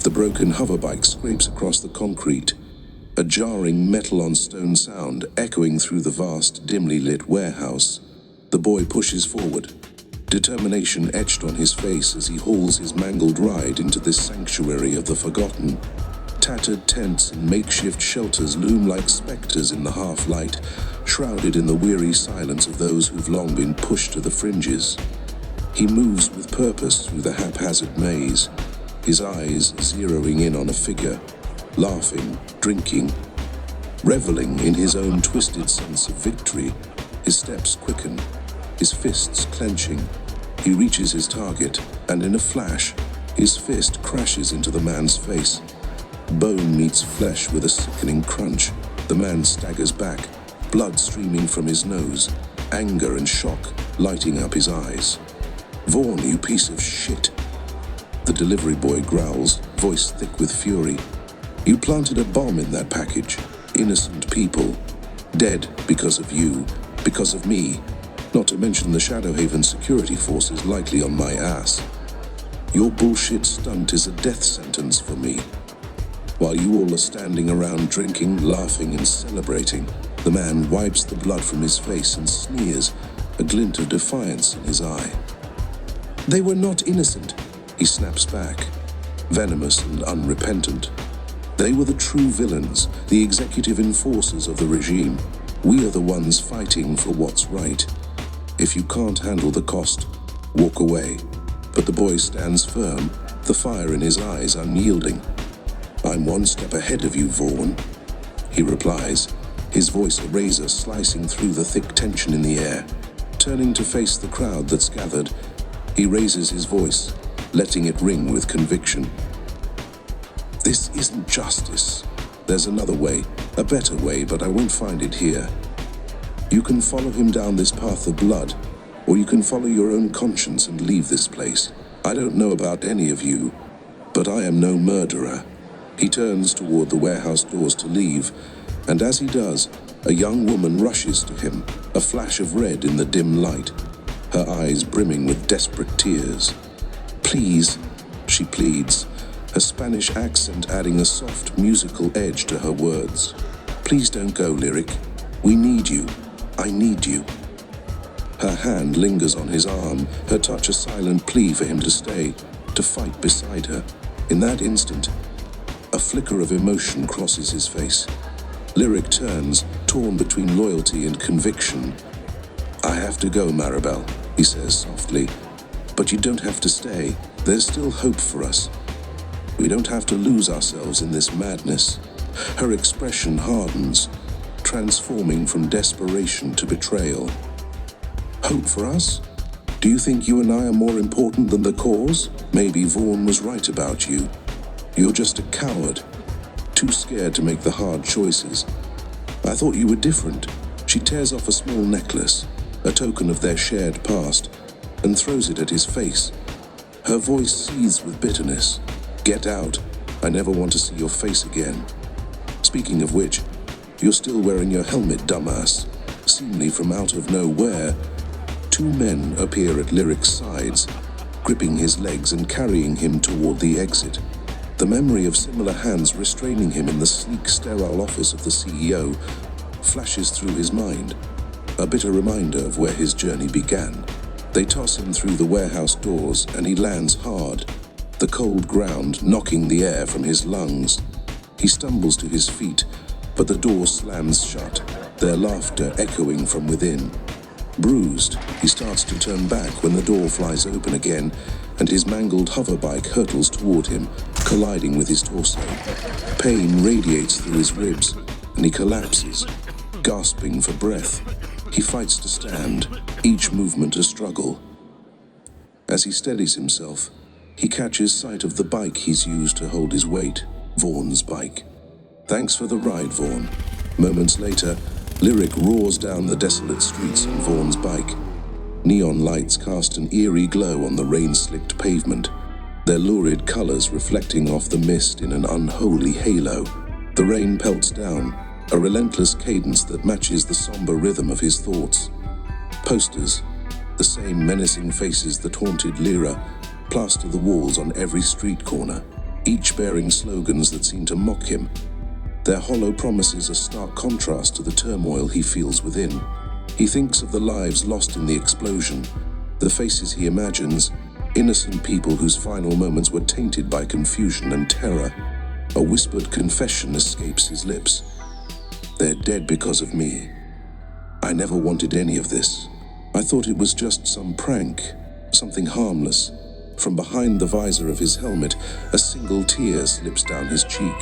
The broken hoverbike scrapes across the concrete, a jarring metal-on-stone sound echoing through the vast, dimly lit warehouse. The boy pushes forward, determination etched on his face as he hauls his mangled ride into this sanctuary of the forgotten. Tattered tents and makeshift shelters loom like specters in the half-light, shrouded in the weary silence of those who've long been pushed to the fringes. He moves with purpose through the haphazard maze, his eyes zeroing in on a figure, laughing, drinking, reveling in his own twisted sense of victory. His steps quicken, his fists clenching. He reaches his target, and in a flash, his fist crashes into the man's face. Bone meets flesh with a sickening crunch. The man staggers back, blood streaming from his nose, anger and shock lighting up his eyes. "Vorne, you piece of shit!" The delivery boy growls, voice thick with fury. "You planted a bomb in that package. Innocent people. Dead because of you, because of me. Not to mention the Shadowhaven security forces likely on my ass. Your bullshit stunt is a death sentence for me." While you all are standing around drinking, laughing, and celebrating, the man wipes the blood from his face and sneers, a glint of defiance in his eye. "They were not innocent," he snaps back, venomous and unrepentant. "They were the true villains, the executive enforcers of the regime. We are the ones fighting for what's right. If you can't handle the cost, walk away." But the boy stands firm, the fire in his eyes unyielding. "I'm one step ahead of you, Vorne," he replies, his voice a razor slicing through the thick tension in the air. Turning to face the crowd that's gathered, he raises his voice, letting it ring with conviction. "This isn't justice. There's another way, a better way, but I won't find it here. You can follow him down this path of blood, or you can follow your own conscience and leave this place. I don't know about any of you, but I am no murderer." He turns toward the warehouse doors to leave, and as he does, a young woman rushes to him, a flash of red in the dim light, her eyes brimming with desperate tears. "Please," she pleads, her Spanish accent adding a soft musical edge to her words. "Please don't go, Lyric. We need you. I need you." Her hand lingers on his arm, her touch a silent plea for him to stay, to fight beside her. In that instant, a flicker of emotion crosses his face. Lyric turns, torn between loyalty and conviction. "I have to go, Maribel," he says softly. "But you don't have to stay. There's still hope for us. We don't have to lose ourselves in this madness." Her expression hardens, transforming from desperation to betrayal. "Hope for us? Do you think you and I are more important than the cause? Maybe Vorne was right about you. You're just a coward, too scared to make the hard choices. I thought you were different." She tears off a small necklace, a token of their shared past, and throws it at his face. Her voice seethes with bitterness. "Get out. I never want to see your face again. Speaking of which, you're still wearing your helmet, dumbass." Seemingly from out of nowhere, two men appear at Lyric's sides, gripping his legs and carrying him toward the exit. The memory of similar hands restraining him in the sleek, sterile office of the CEO flashes through his mind, a bitter reminder of where his journey began. They toss him through the warehouse doors, and he lands hard, the cold ground knocking the air from his lungs. He stumbles to his feet, but the door slams shut, their laughter echoing from within. Bruised, he starts to turn back when the door flies open again, and his mangled hoverbike hurtles toward him, colliding with his torso. Pain radiates through his ribs, and he collapses, gasping for breath. He fights to stand, each movement a struggle. As he steadies himself, he catches sight of the bike he's used to hold his weight, Vorne's bike. "Thanks for the ride, Vorne." Moments later, Lyric roars down the desolate streets on Vorne's bike. Neon lights cast an eerie glow on the rain-slicked pavement, their lurid colors reflecting off the mist in an unholy halo. The rain pelts down, a relentless cadence that matches the somber rhythm of his thoughts. Posters, the same menacing faces that haunted Lyra, plaster the walls on every street corner. each bearing slogans that seem to mock him. Their hollow promises a stark contrast to the turmoil he feels within. He thinks of the lives lost in the explosion, the faces he imagines, innocent people whose final moments were tainted by confusion and terror. A whispered confession escapes his lips. They're dead because of me. I never wanted any of this. I thought it was just some prank, something harmless. From behind the visor of his helmet, a single tear slips down his cheek.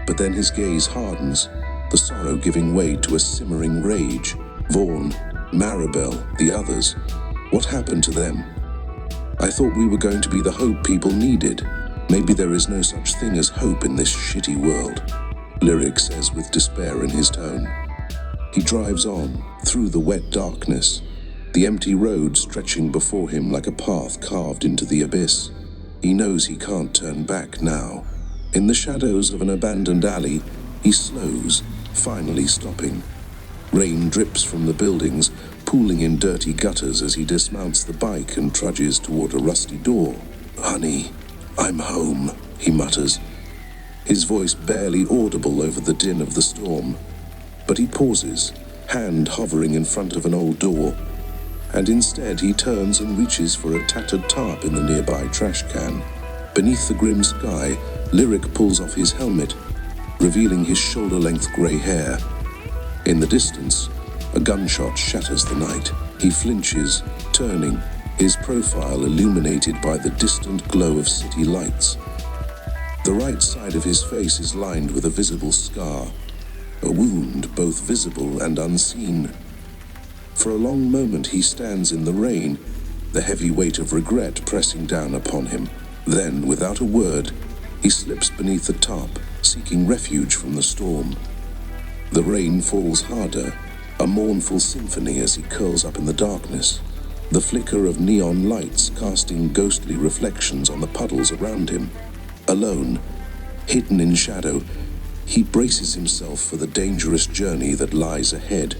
But then his gaze hardens, the sorrow giving way to a simmering rage. Vorne, Maribel, the others. What happened to them? I thought we were going to be the hope people needed. Maybe there is no such thing as hope in this shitty world, Lyric says with despair in his tone. He drives on, through the wet darkness, the empty road stretching before him like a path carved into the abyss. He knows he can't turn back now. In the shadows of an abandoned alley, he slows, finally stopping. Rain drips from the buildings, pooling in dirty gutters as he dismounts the bike and trudges toward a rusty door. "Honey, I'm home," he mutters, his voice barely audible over the din of the storm. But he pauses, hand hovering in front of an old door, and instead he turns and reaches for a tattered tarp in the nearby trash can. Beneath the grim sky, Lyric pulls off his helmet, revealing his shoulder-length grey hair. In the distance, a gunshot shatters the night. He flinches, turning, his profile illuminated by the distant glow of city lights. The right side of his face is lined with a visible scar, a wound both visible and unseen. For a long moment he stands in the rain, the heavy weight of regret pressing down upon him. Then, without a word, he slips beneath the tarp, seeking refuge from the storm. The rain falls harder, a mournful symphony as he curls up in the darkness, the flicker of neon lights casting ghostly reflections on the puddles around him. Alone, hidden in shadow, he braces himself for the dangerous journey that lies ahead.